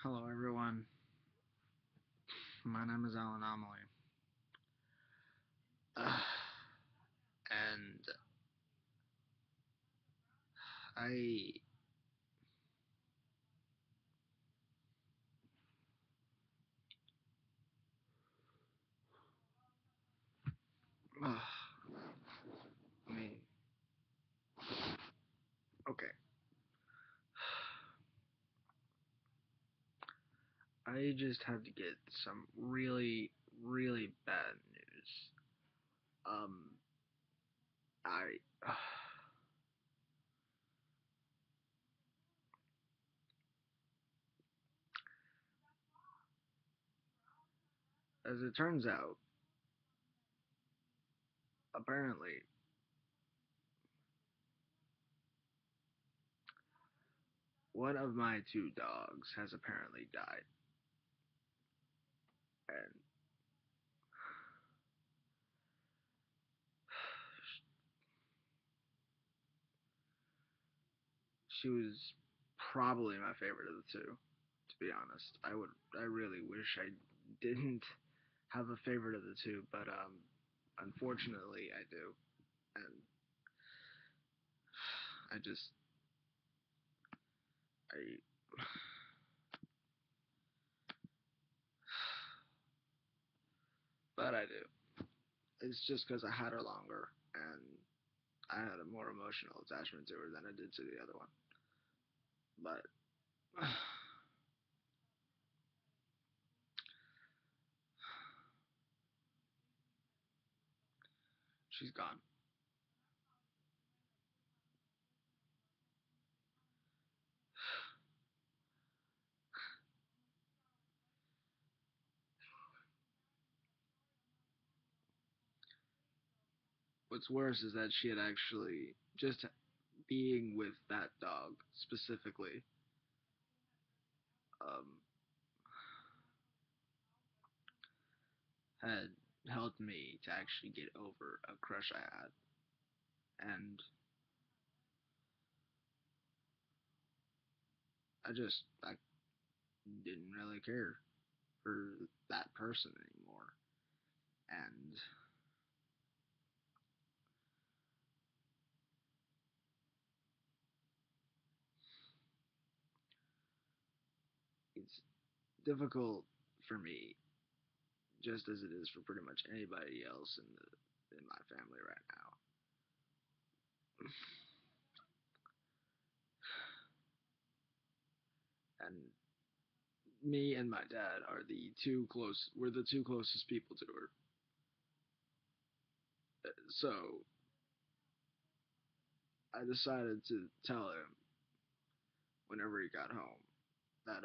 Hello, everyone. My name is Alanomaly. And I. Uh, I mean, okay. I just have to get some really, really bad news. Um, I. As it turns out, apparently, one of my two dogs has apparently died. And she was probably my favorite of the two, to be honest. I really wish I didn't have a favorite of the two, but unfortunately I do, and I just I but I do. It's just because I had her longer, and I had a more emotional attachment to her than I did to the other one. But she's gone. What's worse is that she had actually just being with that dog specifically um, had helped me to actually get over a crush I had, and I didn't really care for that person anymore, and it's difficult for me, just as it is for pretty much anybody else in my family right now. And me and my dad are the two close. We're the two closest people to her. So I decided to tell him whenever he got home that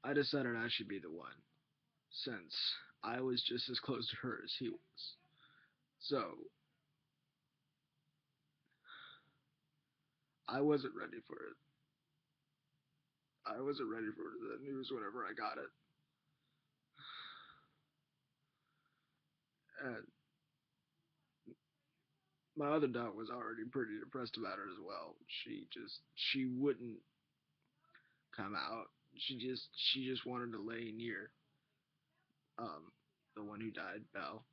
I decided I should be the one, since I was just as close to her as he was. So I wasn't ready for it. I wasn't ready for the news whenever I got it. And my other dog was already pretty depressed about it as well. She wouldn't come out. She just wanted to lay near the one who died, Belle,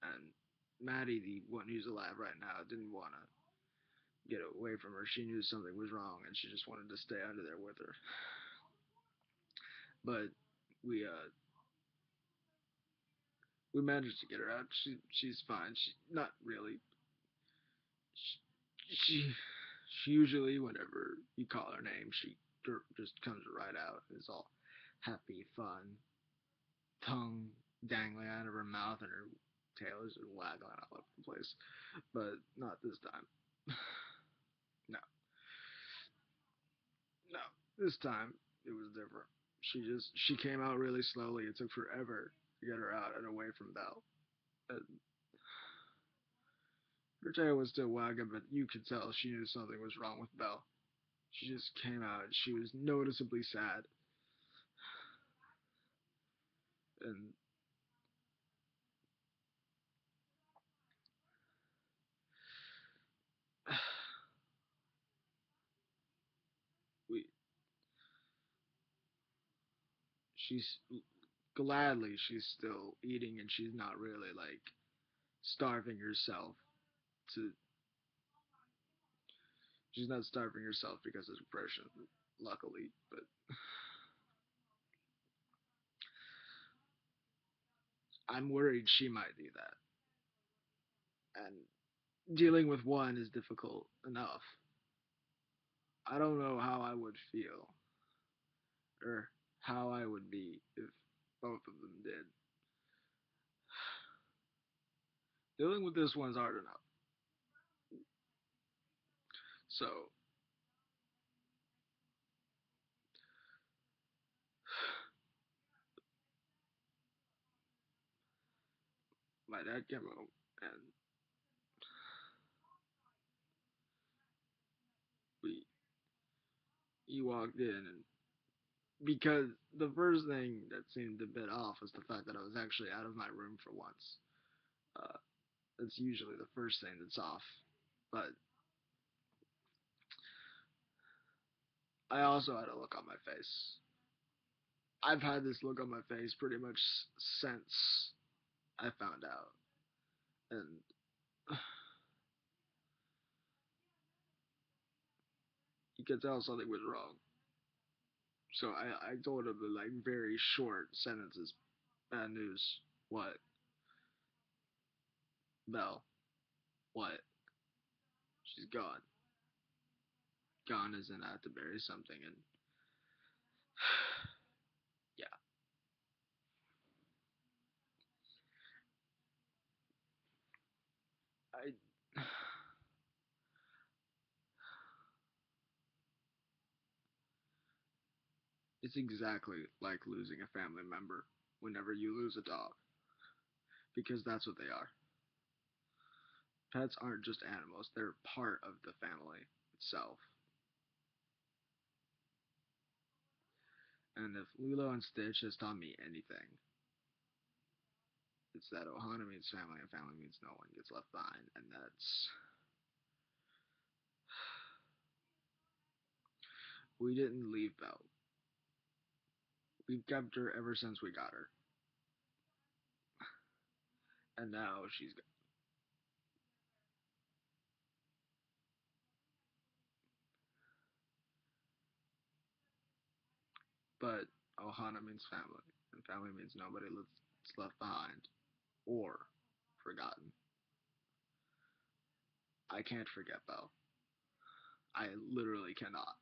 and Maddie, the one who's alive right now, didn't want to get away from her. She knew something was wrong, and she just wanted to stay under there with her. But we uh we managed to get her out. She's fine. She not really. She she usually, whenever you call her name, she just comes right out. It's all happy, fun, tongue dangling out of her mouth, and her tail is waggling all over the place. But not this time. No, no. This time it was different. She came out really slowly. It took forever to get her out and away from Belle. And her tail was still wagging, but you could tell she knew something was wrong with Belle. She just came out. She was noticeably sad, and we she's gladly she's still eating, and she's not really like starving herself to she's not starving herself because of depression, luckily, but I'm worried she might do that. And dealing with one is difficult enough. I don't know how I would feel or how I would be if both of them did. Dealing with this one's hard enough. So, my dad came home and we he walked in, and because the first thing that seemed a bit off was the fact that I was actually out of my room for once. Uh, that's usually the first thing that's off. But I also had a look on my face. I've had this look on my face pretty much since I found out. And you could tell something was wrong. So I told him in like very short sentences, bad news. What? Belle. What? She's gone. Gone as in I had to bury something, and yeah. I It's exactly like losing a family member whenever you lose a dog, because that's what they are. Pets aren't just animals, they're part of the family itself. And if Lilo and Stitch has taught me anything, it's that Ohana means family and family means no one gets left behind. And that's. We didn't leave Belle. We've kept her ever since we got her. And now she's gone. But Ohana means family, and family means nobody gets left behind or forgotten. I can't forget Belle. I literally cannot.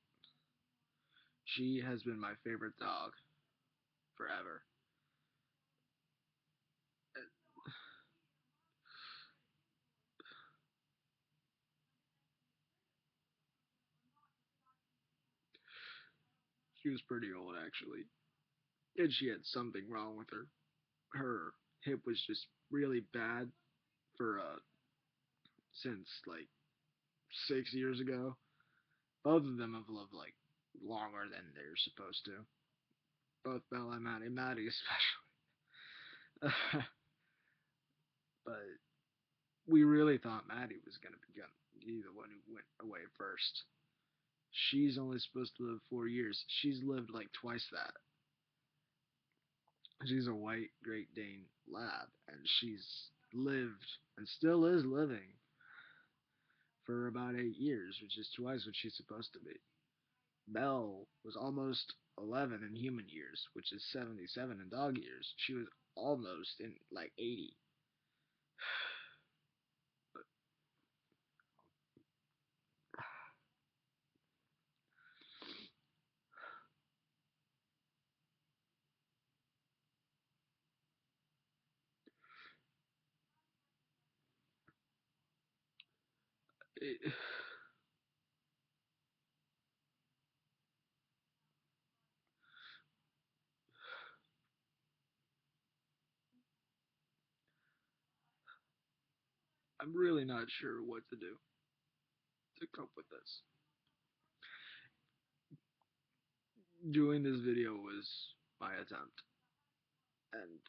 She has been my favorite dog forever. She was pretty old actually, and she had something wrong with her. Her hip was just really bad for since like 6 years ago. Both of them have lived like longer than they're supposed to. Both Bella and Maddie, Maddie especially. But we really thought Maddie was gonna be the one who went away first. She's only supposed to live 4 years. She's lived like twice that. She's a white Great Dane lab, and she's lived and still is living for about 8 years, which is twice what she's supposed to be. Belle was almost 11 in human years, which is 77 in dog years. She was almost in like 80. But it, I'm really not sure what to do to cope with this. Doing this video was my attempt, and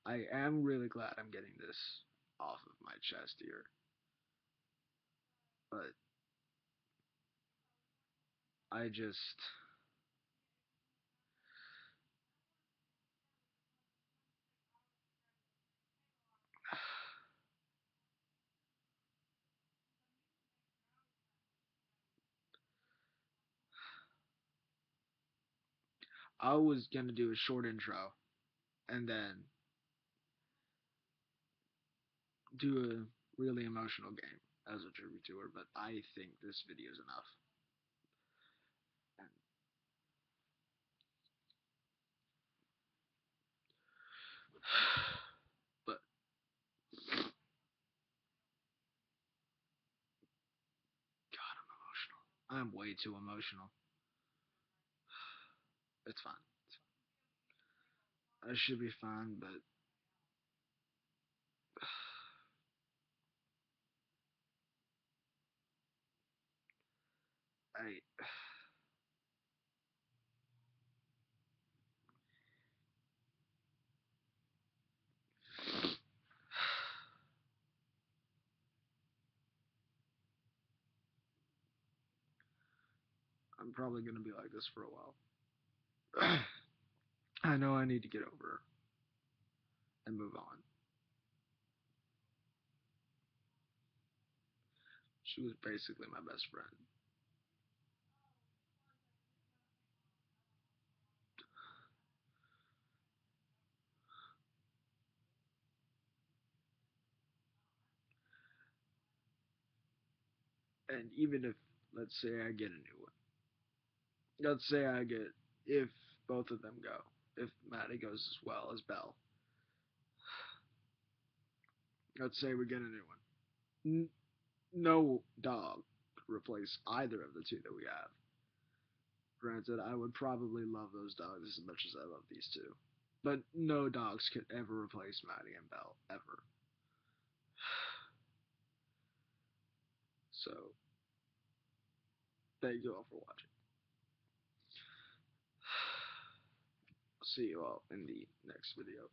I am really glad I'm getting this off of my chest here. But I just I was gonna do a short intro and then do a really emotional game as a tribute to her, but I think this video is enough. And, but God, I'm emotional. I'm way too emotional. It's fine. I should be fine, but I I'm probably gonna be like this for a while. I know I need to get over her and move on. She was basically my best friend. And even if, let's say, I get a new one, let's say I get, if both of them go, if Maddie goes as well as Belle, let's say we get a new one. No dog could replace either of the two that we have. Granted, I would probably love those dogs as much as I love these two. But no dogs could ever replace Maddie and Belle, ever. So, thank you all for watching. See you all in the next video.